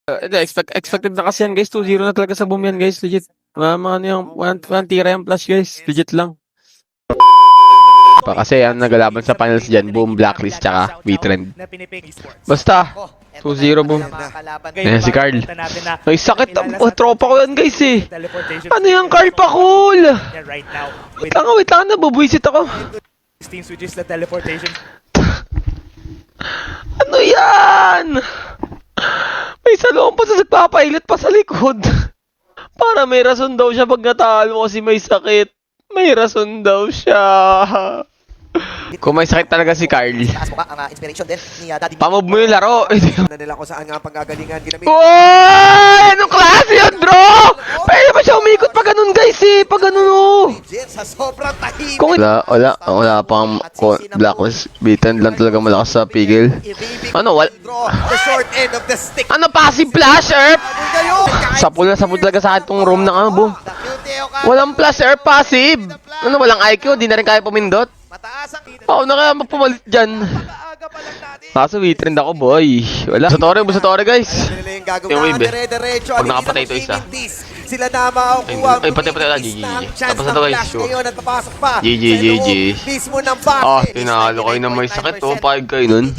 Expected na kasi yan guys. 2-0 na talaga sa boom yan guys. Legit. Ano yung 1 tira yung plus guys. Legit lang. Kasi ang nagalaban sa finals dyan, Boom, Blacklist, tsaka WeTrend. Basta, 2-0 Boom. Ayan si Carl. Ay, sakit. Tropa ko yan guys eh. Ano yan, Carl pa cool? Wait lang, nabubuisit ako. Ano yan? May salong pa sa nagpapailit pa sa likod. Para may rason daw siya pag natalo kasi may sakit. May rason daw siya. Kung may sakit talaga si Carl, pamove mo yung laro. Uy! Anong klase yun, bro? Pwede ba siya umikot pa ganun, guys, eh? Pa ganun, oh. Wala pang Blacklist. Beaten lang talaga malakas sa pigil. Ano, ano, passive flash, Earth? Sapul talaga sa akin tong room ng ano, Boom. Walang flash, Earth, passive. Ano, walang IQ, di na rin kaya pumindot. Oo, na kaya magpumalit dyan. Kaso WeTrend ako, boy. Wala. Sa Tore, guys. Yung wave eh. Pag nakapatay ito isa. Ay, patay na, GG. Tapos na ito, guys. Sure. GG. Oh, tinalo kayo na may sakit. 5 kayo nun.